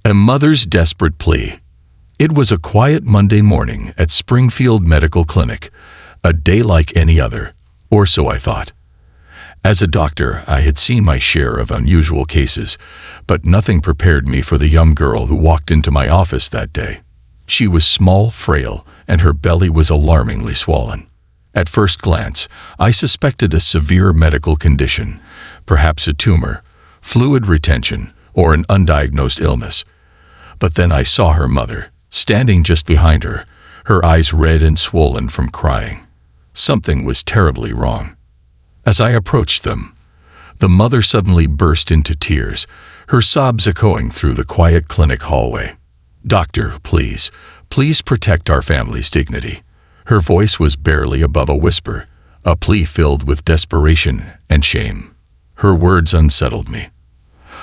A mother's desperate plea. It was a quiet Monday morning at Springfield Medical Clinic, a day like any other, or so I thought. As a doctor, I had seen my share of unusual cases, but nothing prepared me for the young girl who walked into my office that day. She was small, frail, and her belly was alarmingly swollen. At first glance, I suspected a severe medical condition, perhaps a tumor, fluid retention, or an undiagnosed illness. But then I saw her mother, standing just behind her, her eyes red and swollen from crying. Something was terribly wrong. As I approached them, the mother suddenly burst into tears, her sobs echoing through the quiet clinic hallway. "Doctor, please protect our family's dignity." Her voice was barely above a whisper, a plea filled with desperation and shame. Her words unsettled me.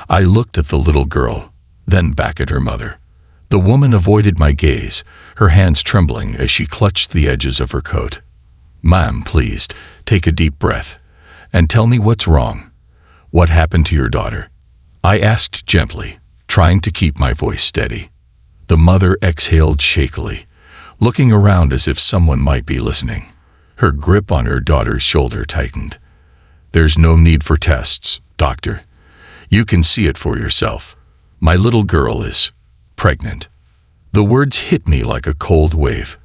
I looked at the little girl, then back at her mother. The woman avoided my gaze, her hands trembling as she clutched the edges of her coat. "Ma'am, please, take a deep breath, and tell me what's wrong. What happened to your daughter?" I asked gently, trying to keep my voice steady. The mother exhaled shakily, looking around as if someone might be listening. Her grip on her daughter's shoulder tightened. "There's no need for tests, doctor. You can see it for yourself. My little girl is pregnant." The words hit me like a cold wave.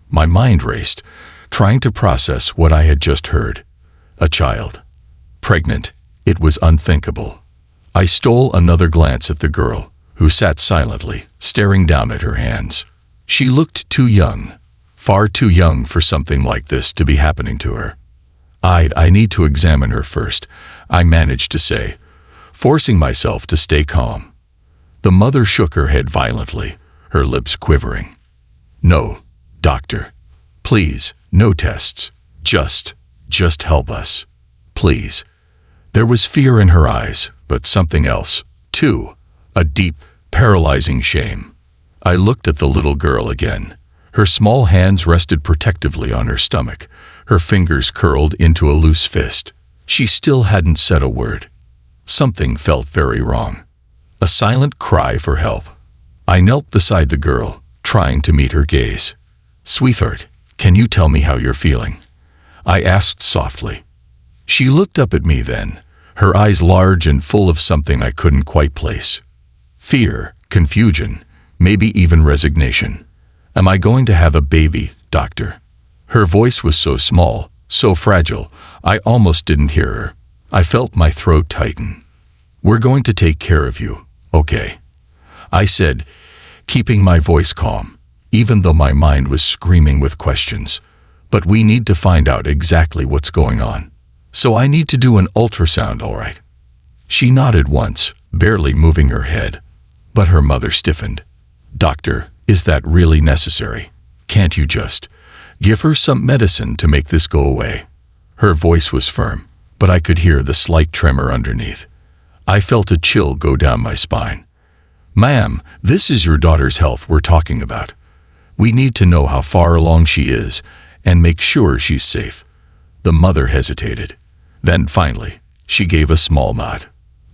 My mind raced, trying to process what I had just heard. A child. Pregnant. It was unthinkable. I stole another glance at the girl, who sat silently, staring down at her hands. She looked too young, far too young for something like this to be happening to her. "I need to examine her first," I managed to say, forcing myself to stay calm. The mother shook her head violently, her lips quivering. "No, doctor. Please, no tests. Just help us. Please." There was fear in her eyes, but something else, too. A deep, paralyzing shame. I looked at the little girl again. Her small hands rested protectively on her stomach, her fingers curled into a loose fist. She still hadn't said a word. Something felt very wrong. A silent cry for help. I knelt beside the girl, trying to meet her gaze. "Sweetheart, can you tell me how you're feeling?" I asked softly. She looked up at me then, her eyes large and full of something I couldn't quite place. Fear, confusion, maybe even resignation. "Am I going to have a baby, doctor?" Her voice was so small, so fragile, I almost didn't hear her. I felt my throat tighten. "We're going to take care of you, okay?" I said, keeping my voice calm, even though my mind was screaming with questions. "But we need to find out exactly what's going on. So I need to do an ultrasound, all right?" She nodded once, barely moving her head. But her mother stiffened. "Doctor, is that really necessary? Can't you just give her some medicine to make this go away?" Her voice was firm, but I could hear the slight tremor underneath. I felt a chill go down my spine. "Ma'am, this is your daughter's health we're talking about. We need to know how far along she is and make sure she's safe." The mother hesitated. Then finally, she gave a small nod.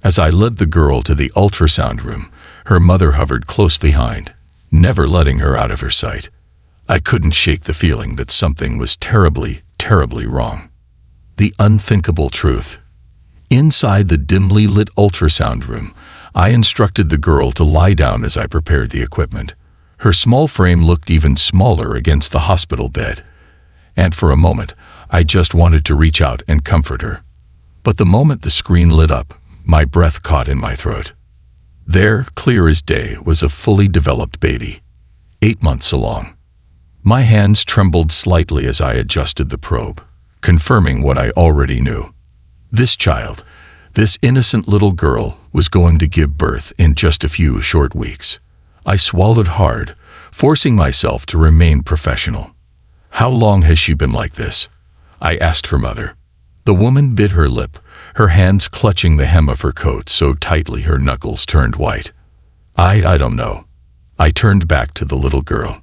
As I led the girl to the ultrasound room, her mother hovered close behind, never letting her out of her sight. I couldn't shake the feeling that something was terribly, terribly wrong. The unthinkable truth. Inside the dimly lit ultrasound room, I instructed the girl to lie down as I prepared the equipment. Her small frame looked even smaller against the hospital bed, and for a moment, I just wanted to reach out and comfort her. But the moment the screen lit up, my breath caught in my throat. There, clear as day, was a fully developed baby, 8 months along. My hands trembled slightly as I adjusted the probe, confirming what I already knew. This child, this innocent little girl, was going to give birth in just a few short weeks. I swallowed hard, forcing myself to remain professional. "How long has she been like this?" I asked her mother. The woman bit her lip, her hands clutching the hem of her coat so tightly her knuckles turned white. I don't know." I turned back to the little girl.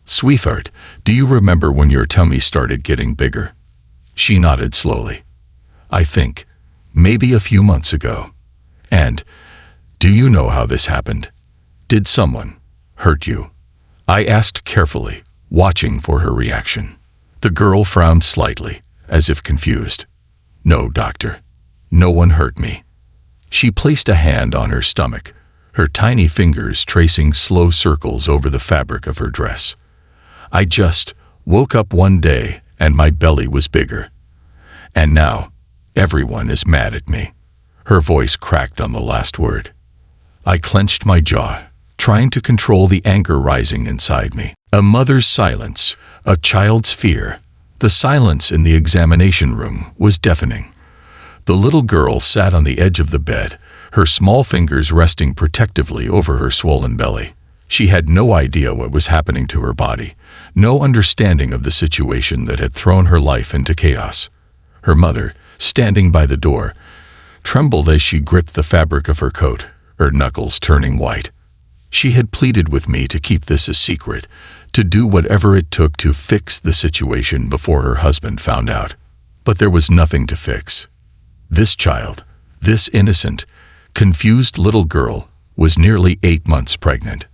"Sweetheart, do you remember when your tummy started getting bigger?" She nodded slowly. "I think, maybe a few months ago." "And, do you know how this happened?" Did someone hurt you? I asked carefully, watching for her reaction. The girl frowned slightly, as if confused. No, doctor. No one hurt me. She placed a hand on her stomach, her tiny fingers tracing slow circles over the fabric of her dress. I just woke up one day and my belly was bigger. And now, everyone is mad at me. Her voice cracked on the last word. I clenched my jaw, trying to control the anger rising inside me. A mother's silence, a child's fear. The silence in the examination room was deafening. The little girl sat on the edge of the bed, her small fingers resting protectively over her swollen belly. She had no idea what was happening to her body, no understanding of the situation that had thrown her life into chaos. Her mother, standing by the door, trembled as she gripped the fabric of her coat, her knuckles turning white. She had pleaded with me to keep this a secret, to do whatever it took to fix the situation before her husband found out. But there was nothing to fix. This child, this innocent, confused little girl, was nearly 8 months pregnant.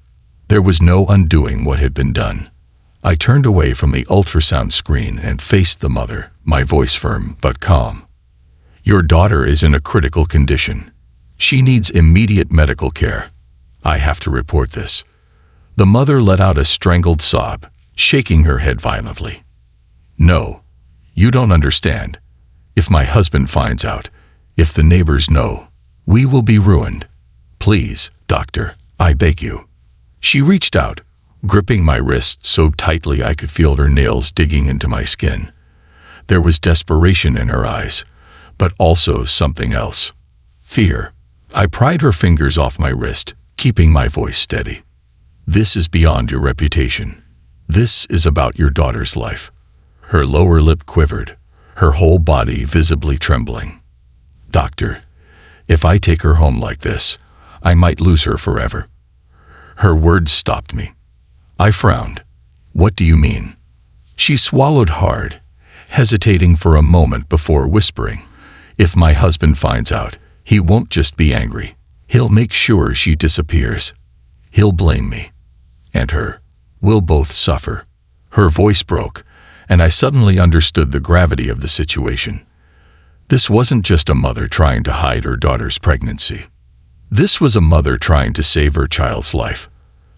There was no undoing what had been done. I turned away from the ultrasound screen and faced the mother, my voice firm but calm. Your daughter is in a critical condition. She needs immediate medical care. I have to report this. The mother let out a strangled sob, shaking her head violently. No, you don't understand. If my husband finds out, if the neighbors know, we will be ruined. Please, doctor, I beg you. She reached out, gripping my wrist so tightly I could feel her nails digging into my skin. There was desperation in her eyes, but also something else. Fear. I pried her fingers off my wrist, keeping my voice steady. This is beyond your reputation. This is about your daughter's life. Her lower lip quivered, her whole body visibly trembling. Doctor, if I take her home like this, I might lose her forever. Her words stopped me. I frowned. What do you mean? She swallowed hard, hesitating for a moment before whispering. If my husband finds out, he won't just be angry. He'll make sure she disappears. He'll blame me. And her. We'll both suffer. Her voice broke, and I suddenly understood the gravity of the situation. This wasn't just a mother trying to hide her daughter's pregnancy. This was a mother trying to save her child's life,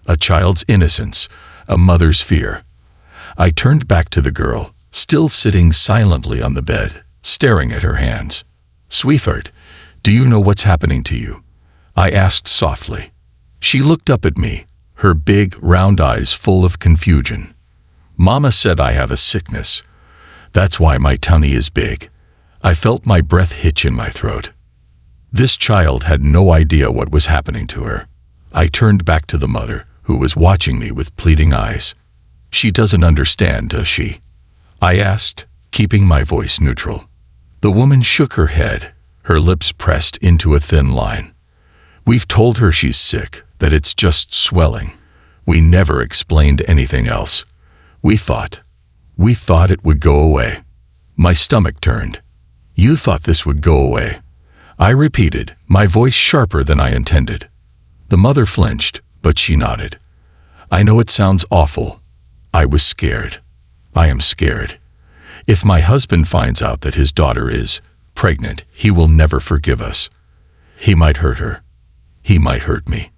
a child's innocence, a mother's fear. I turned back to the girl, still sitting silently on the bed, staring at her hands. Sweetheart, do you know what's happening to you? I asked softly. She looked up at me, her big, round eyes full of confusion. Mama said I have a sickness. That's why my tummy is big. I felt my breath hitch in my throat. This child had no idea what was happening to her. I turned back to the mother, who was watching me with pleading eyes. She doesn't understand, does she? I asked, keeping my voice neutral. The woman shook her head, her lips pressed into a thin line. We've told her she's sick, that it's just swelling. We never explained anything else. We thought it would go away. My stomach turned. You thought this would go away? I repeated, my voice sharper than I intended. The mother flinched, but she nodded. I know it sounds awful. I was scared. I am scared. If my husband finds out that his daughter is pregnant, he will never forgive us. He might hurt her. He might hurt me.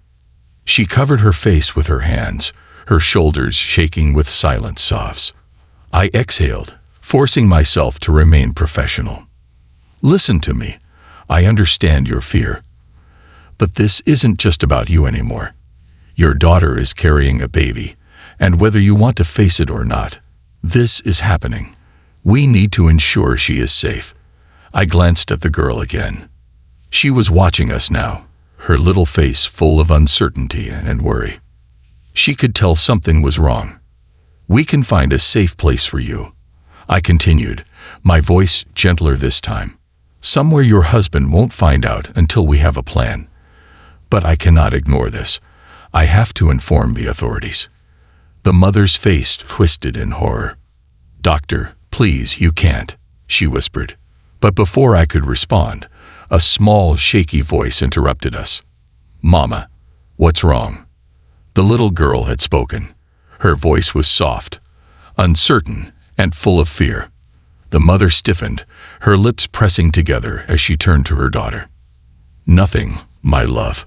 She covered her face with her hands, her shoulders shaking with silent sobs. I exhaled, forcing myself to remain professional. Listen to me. I understand your fear. But this isn't just about you anymore. Your daughter is carrying a baby, and whether you want to face it or not, this is happening. We need to ensure she is safe. I glanced at the girl again. She was watching us now, her little face full of uncertainty and worry. She could tell something was wrong. We can find a safe place for you. I continued, my voice gentler this time. Somewhere your husband won't find out until we have a plan. But I cannot ignore this. I have to inform the authorities. The mother's face twisted in horror. Doctor, please, you can't, she whispered. But before I could respond, a small, shaky voice interrupted us. Mama, what's wrong? The little girl had spoken. Her voice was soft, uncertain, and full of fear. The mother stiffened, her lips pressing together as she turned to her daughter. "Nothing, my love.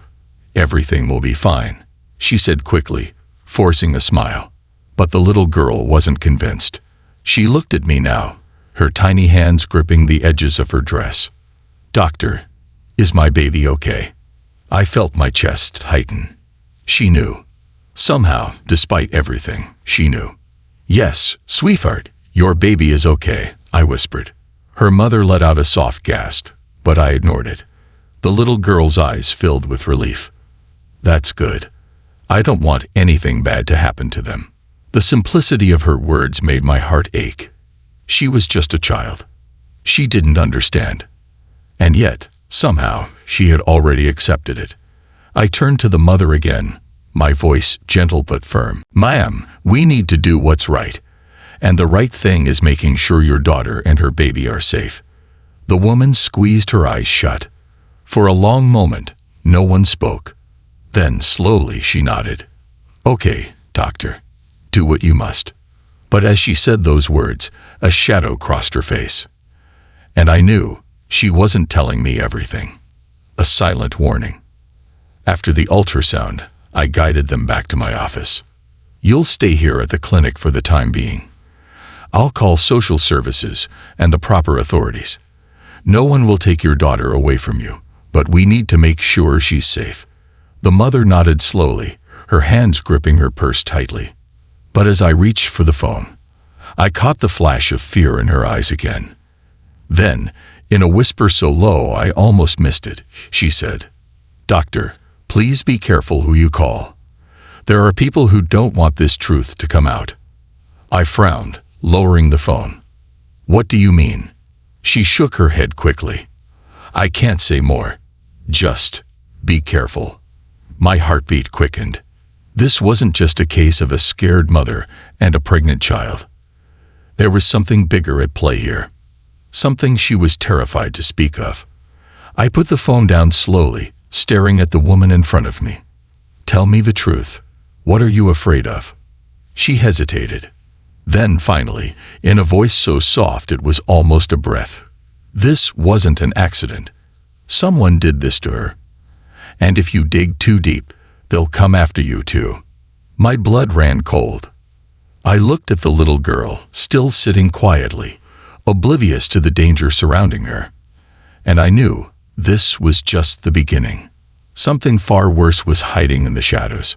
Everything will be fine," she said quickly, forcing a smile. But the little girl wasn't convinced. She looked at me now, her tiny hands gripping the edges of her dress. "Doctor, is my baby okay?" I felt my chest tighten. She knew. Somehow, despite everything, she knew. "Yes, sweetheart, your baby is okay," I whispered. Her mother let out a soft gasp, but I ignored it. The little girl's eyes filled with relief. "That's good. I don't want anything bad to happen to them." The simplicity of her words made my heart ache. She was just a child. She didn't understand. And yet, somehow, she had already accepted it. I turned to the mother again, my voice gentle but firm. "Ma'am, we need to do what's right. And the right thing is making sure your daughter and her baby are safe." The woman squeezed her eyes shut. For a long moment, no one spoke. Then, slowly, she nodded. "Okay, doctor, do what you must." But as she said those words, a shadow crossed her face. And I knew she wasn't telling me everything. A silent warning. After the ultrasound, I guided them back to my office. "You'll stay here at the clinic for the time being. I'll call social services and the proper authorities. No one will take your daughter away from you, but we need to make sure she's safe." The mother nodded slowly, her hands gripping her purse tightly. But as I reached for the phone, I caught the flash of fear in her eyes again. Then, in a whisper so low I almost missed it, she said, "Doctor, please be careful who you call. There are people who don't want this truth to come out." I frowned, lowering the phone. "What do you mean?" She shook her head quickly. "I can't say more. Just be careful." My heartbeat quickened. This wasn't just a case of a scared mother and a pregnant child. There was something bigger at play here. Something she was terrified to speak of. I put the phone down slowly, staring at the woman in front of me. "Tell me the truth. What are you afraid of?" She hesitated. Then finally, in a voice so soft it was almost a breath, "This wasn't an accident. Someone did this to her. And if you dig too deep, they'll come after you too." My blood ran cold. I looked at the little girl, still sitting quietly, oblivious to the danger surrounding her. And I knew this was just the beginning. Something far worse was hiding in the shadows.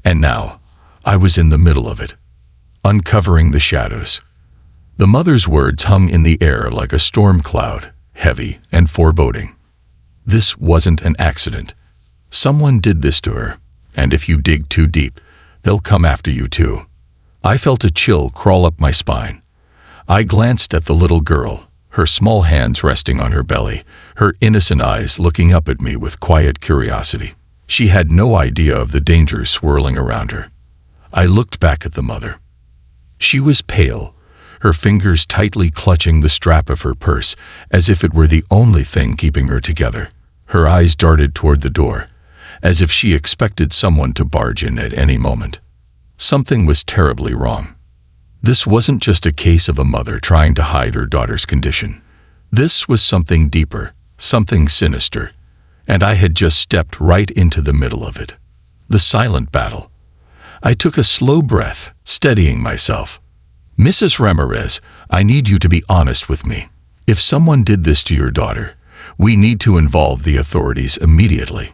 And now, I was in the middle of it, uncovering the shadows. The mother's words hung in the air like a storm cloud, heavy and foreboding. This wasn't an accident. Someone did this to her, and if you dig too deep, they'll come after you too. I felt a chill crawl up my spine. I glanced at the little girl, her small hands resting on her belly, her innocent eyes looking up at me with quiet curiosity. She had no idea of the dangers swirling around her. I looked back at the mother. She was pale, her fingers tightly clutching the strap of her purse, as if it were the only thing keeping her together. Her eyes darted toward the door, as if she expected someone to barge in at any moment. Something was terribly wrong. This wasn't just a case of a mother trying to hide her daughter's condition. This was something deeper, something sinister, and I had just stepped right into the middle of it. The silent battle. I took a slow breath, steadying myself. "Mrs. Ramirez, I need you to be honest with me. If someone did this to your daughter, we need to involve the authorities immediately."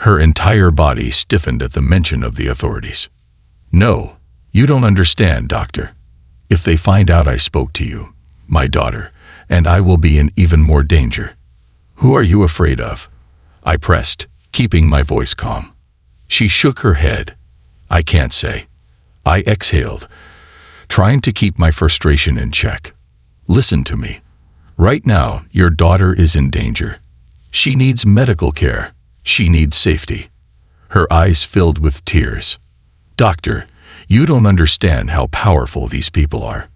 Her entire body stiffened at the mention of the authorities. "No, you don't understand, doctor. If they find out I spoke to you, my daughter, and I will be in even more danger." "Who are you afraid of?" I pressed, keeping my voice calm. She shook her head. "I can't say." I exhaled, trying to keep my frustration in check. "Listen to me. Right now, your daughter is in danger. She needs medical care. She needs safety." Her eyes filled with tears. "Doctor, you don't understand how powerful these people are."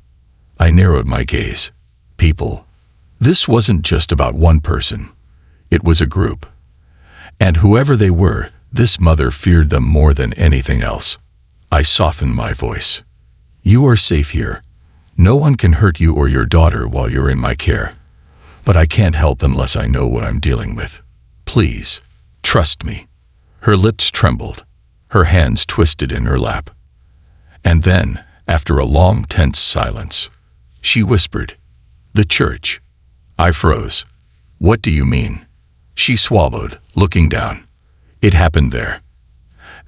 I narrowed my gaze. People. This wasn't just about one person. It was a group. And whoever they were, This mother feared them more than anything else. I softened my voice. You are safe here. No one can hurt you or your daughter while you're in my care. But I can't help unless I know what I'm dealing with. Please, trust me. Her lips trembled. Her hands twisted in her lap. And then, after a long, tense silence, she whispered, "The church." I froze. What do you mean? She swallowed, looking down. It happened there.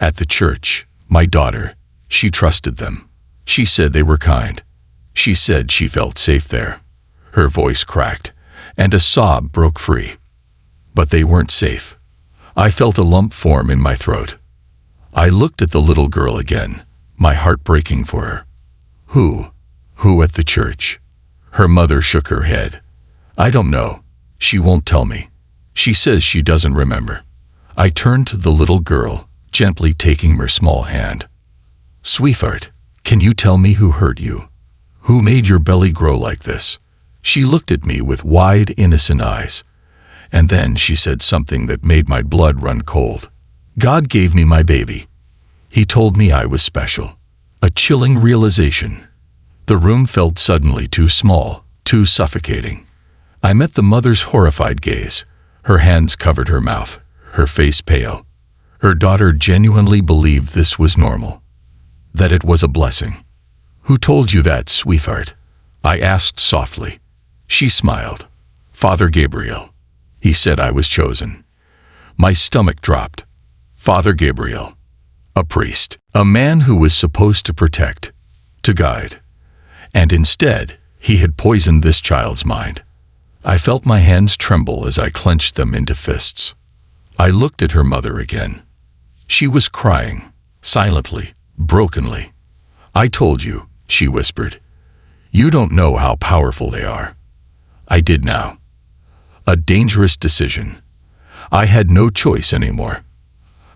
At the church, my daughter, she trusted them. She said they were kind. She said she felt safe there. Her voice cracked, and a sob broke free. But they weren't safe. I felt a lump form in my throat. I looked at the little girl again, my heart breaking for her. Who at the church? Her mother shook her head. I don't know. She won't tell me. She says she doesn't remember. I turned to the little girl, gently taking her small hand. Sweetheart, can you tell me who hurt you? Who made your belly grow like this? She looked at me with wide, innocent eyes. And then she said something that made my blood run cold. God gave me my baby. He told me I was special. A chilling realization. The room felt suddenly too small, too suffocating. I met the mother's horrified gaze. Her hands covered her mouth, her face pale. Her daughter genuinely believed this was normal, that it was a blessing. Who told you that, sweetheart? I asked softly. She smiled. Father Gabriel. He said I was chosen. My stomach dropped. Father Gabriel. A priest. A man who was supposed to protect, to guide. And instead, he had poisoned this child's mind. I felt my hands tremble as I clenched them into fists. I looked at her mother again. She was crying, silently, brokenly. I told you, she whispered. You don't know how powerful they are. I did now. A dangerous decision. I had no choice anymore.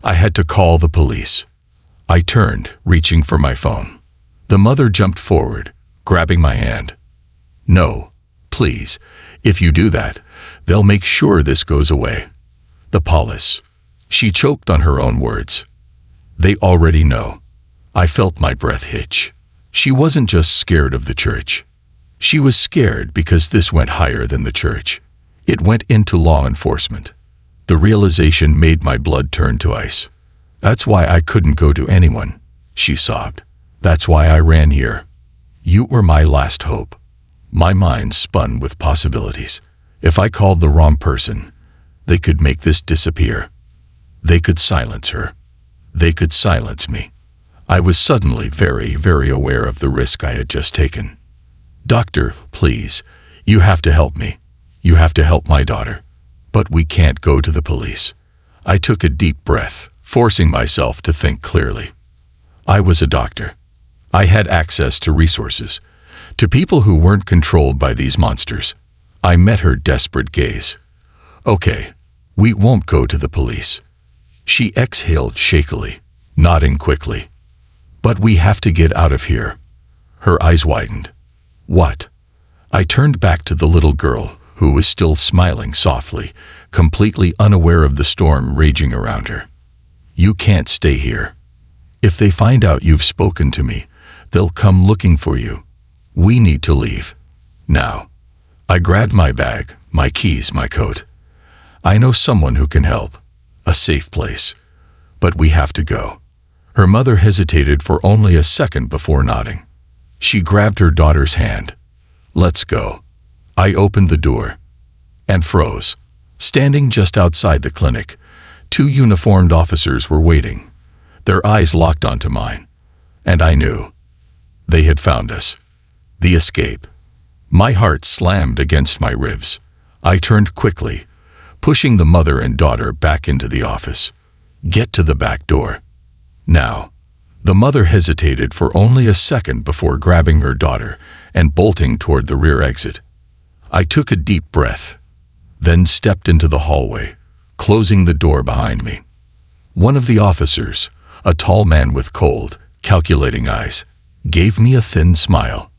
I had to call the police. I turned, reaching for my phone. The mother jumped forward, grabbing my hand. No, please, if you do that, they'll make sure this goes away. The police. She choked on her own words. They already know. I felt my breath hitch. She wasn't just scared of the church. She was scared because this went higher than the church. It went into law enforcement. The realization made my blood turn to ice. That's why I couldn't go to anyone, she sobbed. That's why I ran here. You were my last hope. My mind spun with possibilities. If I called the wrong person, they could make this disappear. They could silence her. They could silence me. I was suddenly very, very aware of the risk I had just taken. Doctor, please, you have to help me. You have to help my daughter. But we can't go to the police. I took a deep breath, forcing myself to think clearly. I was a doctor. I had access to resources, to people who weren't controlled by these monsters. I met her desperate gaze. Okay, we won't go to the police. She exhaled shakily, nodding quickly. But we have to get out of here. Her eyes widened. What? I turned back to the little girl, who was still smiling softly, completely unaware of the storm raging around her. You can't stay here. If they find out you've spoken to me, they'll come looking for you. We need to leave. Now. I grabbed my bag, my keys, my coat. I know someone who can help. A safe place. But we have to go. Her mother hesitated for only a second before nodding. She grabbed her daughter's hand. Let's go. I opened the door and froze. Standing just outside the clinic, 2 uniformed officers were waiting. Their eyes locked onto mine. And I knew. They had found us. The escape. My heart slammed against my ribs. I turned quickly, pushing the mother and daughter back into the office. Get to the back door. Now. The mother hesitated for only a second before grabbing her daughter and bolting toward the rear exit. I took a deep breath, then stepped into the hallway, closing the door behind me. One of the officers, a tall man with cold, calculating eyes, gave me a thin smile.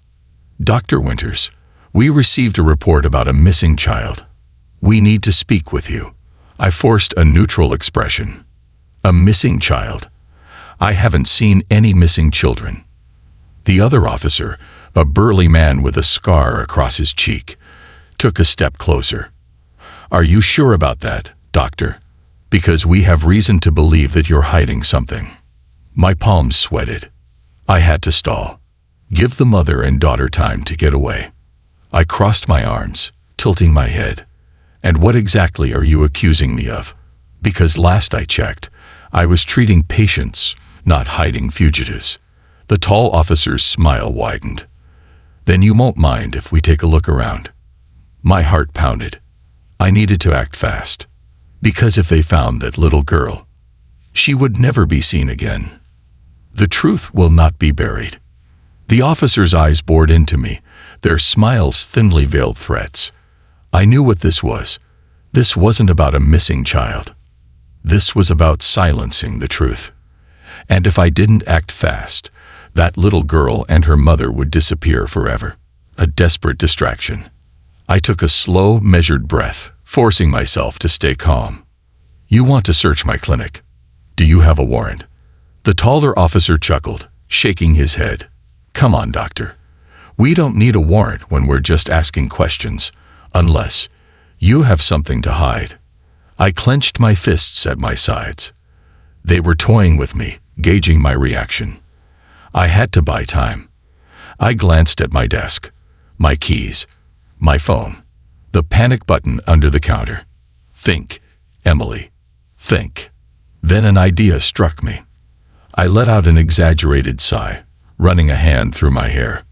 Dr. Winters, we received a report about a missing child. We need to speak with you. I forced a neutral expression. A missing child? I haven't seen any missing children. The other officer, a burly man with a scar across his cheek, took a step closer. Are you sure about that, Doctor? Because we have reason to believe that you're hiding something. My palms sweated. I had to stall. Give the mother and daughter time to get away. I crossed my arms, tilting my head. And what exactly are you accusing me of? Because last I checked, I was treating patients, not hiding fugitives. The tall officer's smile widened. Then you won't mind if we take a look around. My heart pounded. I needed to act fast. Because if they found that little girl, she would never be seen again. The truth will not be buried. The officer's eyes bored into me, their smiles thinly veiled threats. I knew what this was. This wasn't about a missing child. This was about silencing the truth. And if I didn't act fast, that little girl and her mother would disappear forever. A desperate distraction. I took a slow, measured breath, forcing myself to stay calm. You want to search my clinic? Do you have a warrant? The taller officer chuckled, shaking his head. Come on, doctor. We don't need a warrant when we're just asking questions, unless you have something to hide. I clenched my fists at my sides. They were toying with me, gauging my reaction. I had to buy time. I glanced at my desk, my keys, my phone, the panic button under the counter. Think, Emily, think. Then an idea struck me. I let out an exaggerated sigh, running a hand through my hair.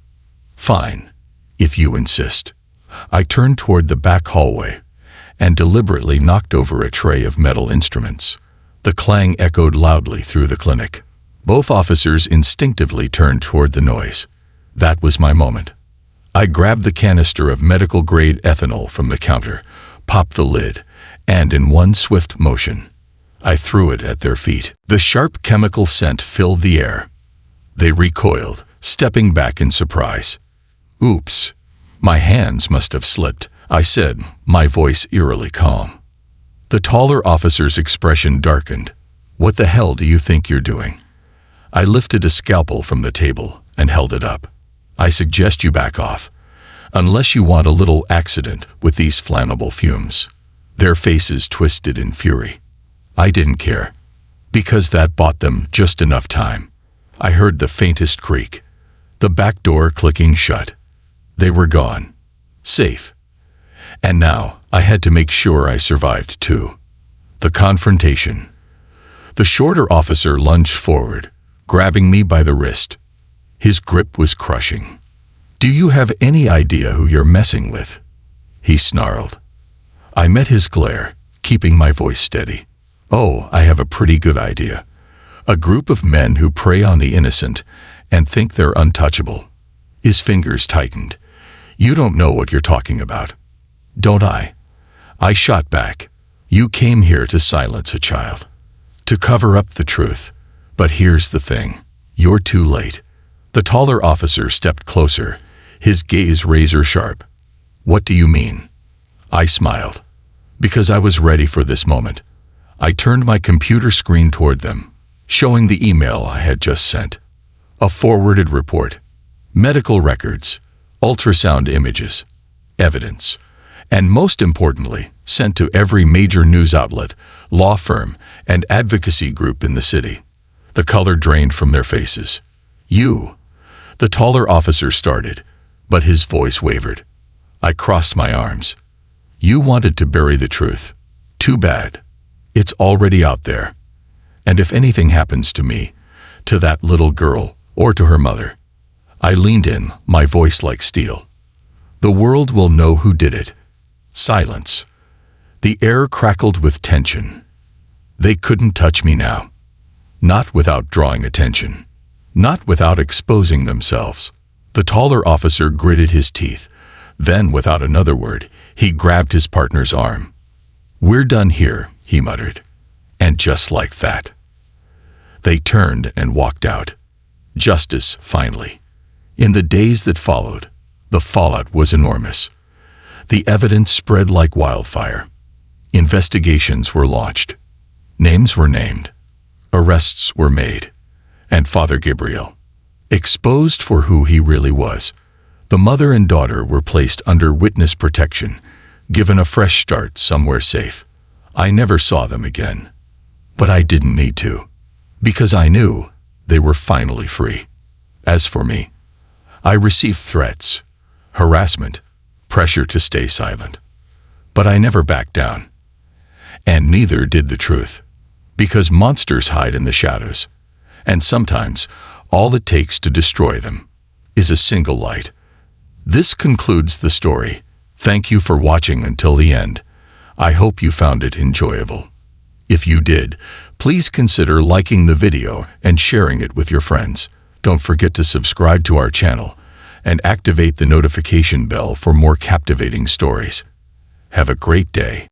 Fine, if you insist. I turned toward the back hallway and deliberately knocked over a tray of metal instruments. The clang echoed loudly through the clinic. Both officers instinctively turned toward the noise. That was my moment. I grabbed the canister of medical-grade ethanol from the counter, popped the lid, and in one swift motion, I threw it at their feet. The sharp chemical scent filled the air. They recoiled, stepping back in surprise. Oops. My hands must have slipped, I said, my voice eerily calm. The taller officer's expression darkened. What the hell do you think you're doing? I lifted a scalpel from the table and held it up. I suggest you back off, unless you want a little accident with these flammable fumes. Their faces twisted in fury. I didn't care, because that bought them just enough time. I heard the faintest creak, the back door clicking shut. They were gone. Safe. And now I had to make sure I survived too. The confrontation. The shorter officer lunged forward, grabbing me by the wrist. His grip was crushing. Do you have any idea who you're messing with? He snarled. I met his glare, keeping my voice steady. Oh, I have a pretty good idea. A group of men who prey on the innocent and think they're untouchable. His fingers tightened. You don't know what you're talking about. Don't I? I shot back. You came here to silence a child, to cover up the truth. But here's the thing. You're too late. The taller officer stepped closer, his gaze razor sharp. What do you mean? I smiled. Because I was ready for this moment. I turned my computer screen toward them, showing the email I had just sent. A forwarded report. Medical records. Ultrasound images. Evidence. And most importantly, sent to every major news outlet, law firm, and advocacy group in the city. The color drained from their faces. You. The taller officer started, but his voice wavered. I crossed my arms. You wanted to bury the truth. Too bad. It's already out there. And if anything happens to me, to that little girl, or to her mother, I leaned in, my voice like steel. The world will know who did it. Silence. The air crackled with tension. They couldn't touch me now. Not without drawing attention. Not without exposing themselves. The taller officer gritted his teeth. Then, without another word, he grabbed his partner's arm. We're done here, he muttered. And just like that. They turned and walked out. Justice, finally. In the days that followed, the fallout was enormous. The evidence spread like wildfire. Investigations were launched. Names were named. Arrests were made, and Father Gabriel, exposed for who he really was. The mother and daughter were placed under witness protection, given a fresh start somewhere safe. I never saw them again. But I didn't need to, because I knew they were finally free. As for me, I received threats, harassment, pressure to stay silent. But I never backed down. And neither did the truth, because monsters hide in the shadows, and sometimes all it takes to destroy them is a single light. This concludes the story. Thank you for watching until the end. I hope you found it enjoyable. If you did, please consider liking the video and sharing it with your friends. Don't forget to subscribe to our channel and activate the notification bell for more captivating stories. Have a great day.